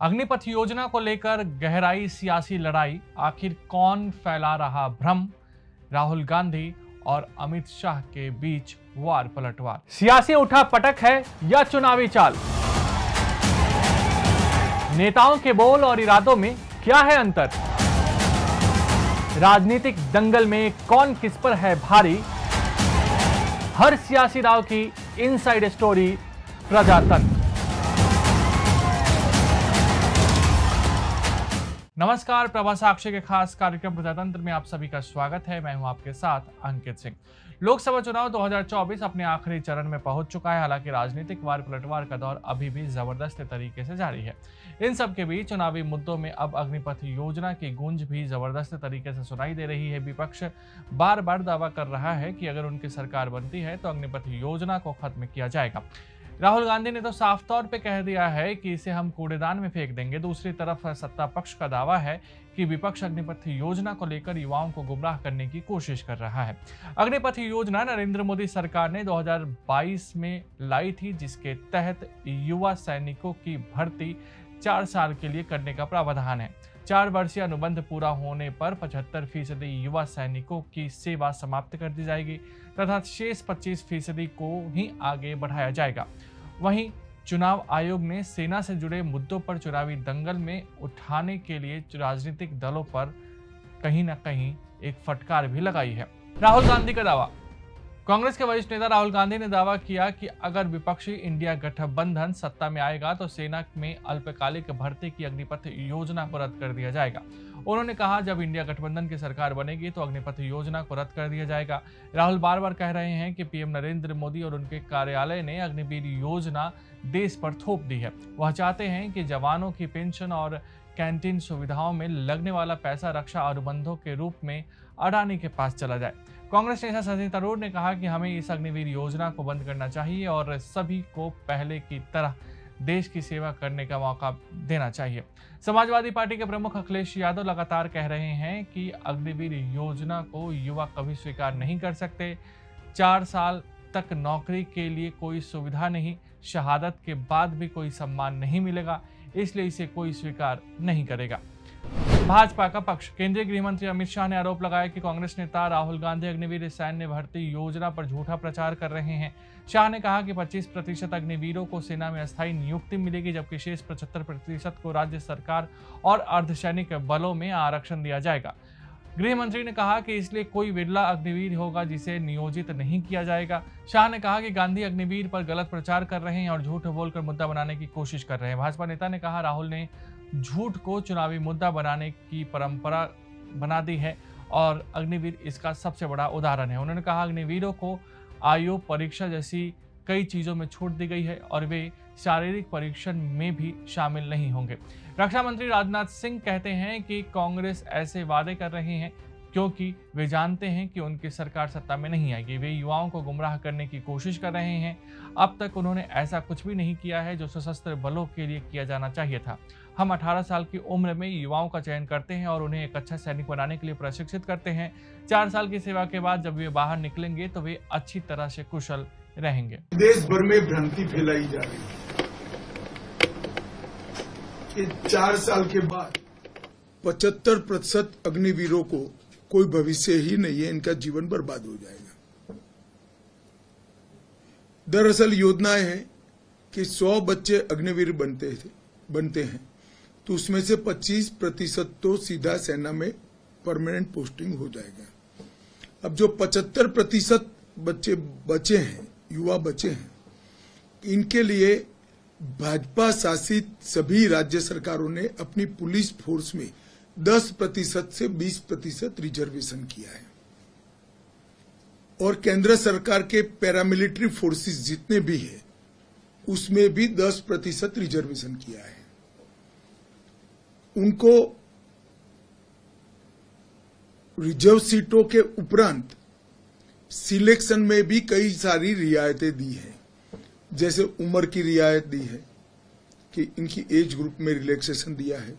अग्निपथ योजना को लेकर गहराई सियासी लड़ाई, आखिर कौन फैला रहा भ्रम? राहुल गांधी और अमित शाह के बीच वार पलटवार। सियासी उठापटक है या चुनावी चाल? नेताओं के बोल और इरादों में क्या है अंतर? राजनीतिक दंगल में कौन किस पर है भारी? हर सियासी दांव की इनसाइड स्टोरी प्रजातंत्र। नमस्कार, प्रभा साक्षी के खास कार्यक्रम प्रजातंत्र में आप सभी का स्वागत है। मैं हूं आपके साथ अंकित सिंह। लोकसभा चुनाव 2024 अपने आखिरी चरण में पहुंच चुका है। हालांकि राजनीतिक वार पलटवार का दौर अभी भी जबरदस्त तरीके से जारी है। इन सब के बीच चुनावी मुद्दों में अब अग्निपथ योजना की गूंज भी जबरदस्त तरीके से सुनाई दे रही है। विपक्ष बार बार दावा कर रहा है कि अगर उनकी सरकार बनती है तो अग्निपथ योजना को खत्म किया जाएगा। राहुल गांधी ने तो साफ तौर पे कह दिया है कि इसे हम कूड़ेदान में फेंक देंगे। दूसरी तरफ सत्ता पक्ष का दावा है कि विपक्ष अग्निपथ योजना को लेकर युवाओं को गुमराह करने की कोशिश कर रहा है। अग्निपथ योजना नरेंद्र मोदी सरकार ने 2022 में लाई थी, जिसके तहत युवा सैनिकों की भर्ती 4 साल के लिए करने का प्रावधान है। 4 वर्षीय अनुबंध पूरा होने पर 75% युवा सैनिकों की सेवा समाप्त कर दी जाएगी तथा शेष 25% को ही आगे बढ़ाया जाएगा। वहीं चुनाव आयोग ने सेना से जुड़े मुद्दों पर चुनावी दंगल में उठाने के लिए राजनीतिक दलों पर कहीं न कहीं एक फटकार भी लगाई है। राहुल गांधी का दावा। कांग्रेस के वरिष्ठ नेता राहुल गांधी ने दावा किया कि अगर विपक्षी इंडिया गठबंधन सत्ता में आएगा तो सेना में अल्पकालिक भर्ती की अग्निपथ योजना को रद्द कर दिया जाएगा। उन्होंने कहा, जब इंडिया गठबंधन की सरकार बनेगी तो अग्निपथ योजना को रद्द कर दिया जाएगा। राहुल बार बार कह रहे हैं कि पीएम नरेंद्र मोदी और उनके कार्यालय ने अग्निवीर योजना देश पर थोप दी है। वह चाहते हैं कि जवानों की पेंशन और कैंटीन सुविधाओं में लगने वाला पैसा रक्षा अनुबंधों के रूप में अडानी के पास चला जाए। कांग्रेस नेता शशि थरूर ने कहा कि हमें इस अग्निवीर योजना को बंद करना चाहिए और सभी को पहले की तरह देश की सेवा करने का मौका देना चाहिए। समाजवादी पार्टी के प्रमुख अखिलेश यादव लगातार कह रहे हैं कि अग्निवीर योजना को युवा कभी स्वीकार नहीं कर सकते। 4 साल तक नौकरी के लिए कोई सुविधा नहीं, शहादत के बाद भी कोई सम्मान नहीं मिलेगा, इसलिए इसे कोई स्वीकार नहीं करेगा। भाजपा का पक्ष। केंद्रीय गृह मंत्री अमित शाह ने आरोप लगाया कि कांग्रेस नेता राहुल गांधी अग्निवीर सैन्य भर्ती योजना पर झूठा प्रचार कर रहे हैं। शाह ने कहा कि 25% अग्निवीरों को सेना में अस्थायी नियुक्ति मिलेगी, जबकि शेष 75% को राज्य सरकार और अर्धसैनिक बलों में आरक्षण दिया जाएगा। गृह मंत्री ने कहा कि इसलिए कोई विरला अग्निवीर होगा जिसे नियोजित नहीं किया जाएगा। शाह ने कहा कि गांधी अग्निवीर पर गलत प्रचार कर रहे हैं और झूठ बोलकर मुद्दा बनाने की कोशिश कर रहे हैं। भाजपा नेता ने कहा, राहुल ने झूठ को चुनावी मुद्दा बनाने की परंपरा बना दी है और अग्निवीर इसका सबसे बड़ा उदाहरण है। उन्होंने कहा, अग्निवीरों को आयु परीक्षा जैसी कई चीजों में छूट दी गई है और वे शारीरिक परीक्षण में भी शामिल नहीं होंगे। रक्षा मंत्री राजनाथ सिंह कहते हैं कि कांग्रेस ऐसे वादे कर रहे हैं क्योंकि वे जानते हैं कि उनकी सरकार सत्ता में नहीं आएगी। वे युवाओं को गुमराह करने की कोशिश कर रहे हैं। अब तक उन्होंने ऐसा कुछ भी नहीं किया है जो सशस्त्र बलों के लिए किया जाना चाहिए था। हम 18 साल की उम्र में युवाओं का चयन करते हैं और उन्हें एक अच्छा सैनिक बनाने के लिए प्रशिक्षित करते हैं। 4 साल की सेवा के बाद जब वे बाहर निकलेंगे तो वे अच्छी तरह से कुशल रहेंगे। देश भर में भ्रांति फैलाई जा रही है कि 4 साल के बाद 75% अग्निवीरों को कोई भविष्य ही नहीं है, इनका जीवन बर्बाद हो जाएगा। दरअसल योजनाएं हैं कि 100 बच्चे अग्निवीर बनते हैं तो उसमें से 25% तो सीधा सेना में परमानेंट पोस्टिंग हो जाएगा। अब जो 75% बच्चे बचे हैं, युवा बचे हैं, इनके लिए भाजपा शासित सभी राज्य सरकारों ने अपनी पुलिस फोर्स में 10% से 20% रिजर्वेशन किया है और केंद्र सरकार के पैरामिलिट्री फोर्सेस जितने भी हैं उसमें भी 10% रिजर्वेशन किया है। उनको रिजर्व सीटों के उपरांत सिलेक्शन में भी कई सारी रियायतें दी हैं, जैसे उम्र की रियायत दी है कि इनकी एज ग्रुप में रिलैक्सेशन दिया है।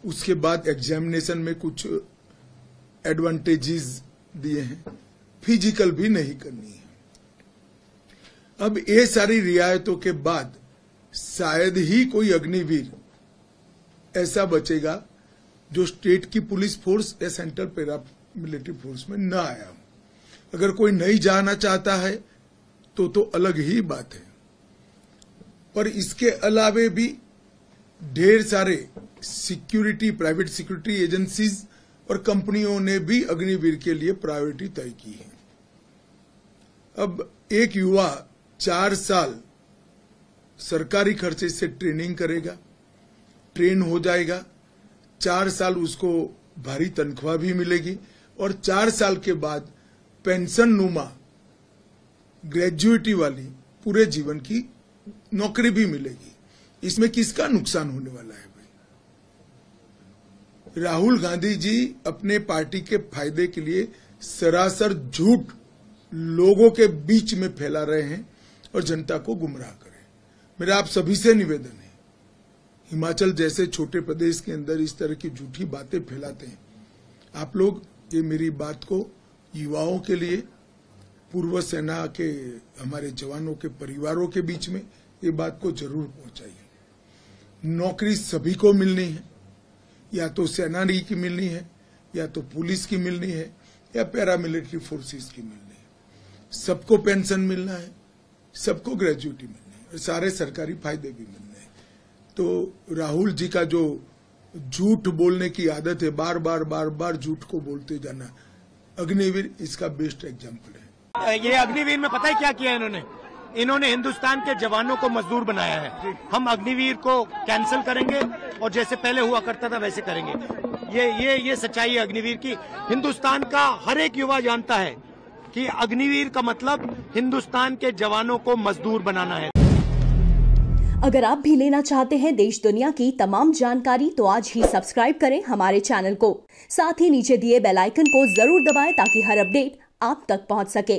उसके बाद एग्जामिनेशन में कुछ एडवांटेजेस दिए हैं, फिजिकल भी नहीं करनी है। अब ये सारी रियायतों के बाद शायद ही कोई अग्निवीर ऐसा बचेगा जो स्टेट की पुलिस फोर्स या सेंट्रल पैरा मिलिट्री फोर्स में न आया हो। अगर कोई नहीं जाना चाहता है तो अलग ही बात है। पर इसके अलावे भी ढेर सारे सिक्योरिटी, प्राइवेट सिक्योरिटी एजेंसीज और कंपनियों ने भी अग्निवीर के लिए प्रायोरिटी तय की है। अब एक युवा 4 साल सरकारी खर्चे से ट्रेनिंग करेगा, ट्रेन हो जाएगा, 4 साल उसको भारी तनख्वाह भी मिलेगी और 4 साल के बाद पेंशन नुमा ग्रेजुएटी वाली पूरे जीवन की नौकरी भी मिलेगी। इसमें किसका नुकसान होने वाला है भाई? राहुल गांधी जी अपने पार्टी के फायदे के लिए सरासर झूठ लोगों के बीच में फैला रहे हैं और जनता को गुमराह कर रहे हैं। मेरा आप सभी से निवेदन है, हिमाचल जैसे छोटे प्रदेश के अंदर इस तरह की झूठी बातें फैलाते हैं, आप लोग ये मेरी बात को युवाओं के लिए, पूर्व सेना के हमारे जवानों के परिवारों के बीच में ये बात को जरूर पहुंचाइए। नौकरी सभी को मिलनी है, या तो सेनानी की मिलनी है, या तो पुलिस की मिलनी है, या पैरामिलिट्री फोर्सेस की मिलनी है। सबको पेंशन मिलना है, सबको ग्रेजुएटी मिलनी है और सारे सरकारी फायदे भी मिलने हैं। तो राहुल जी का जो झूठ बोलने की आदत है, बार बार झूठ को बोलते जाना, अग्निवीर इसका बेस्ट एग्जाम्पल है। ये अग्निवीर में पता है क्या किया इन्होंने हिंदुस्तान के जवानों को मजदूर बनाया है। हम अग्निवीर को कैंसिल करेंगे और जैसे पहले हुआ करता था वैसे करेंगे। ये सच्चाई है अग्निवीर की। हिंदुस्तान का हर एक युवा जानता है कि अग्निवीर का मतलब हिंदुस्तान के जवानों को मजदूर बनाना है। अगर आप भी लेना चाहते हैं देश दुनिया की तमाम जानकारी तो आज ही सब्सक्राइब करें हमारे चैनल को। साथ ही नीचे दिए बेल आइकन को जरूर दबाएं ताकि हर अपडेट आप तक पहुंच सके।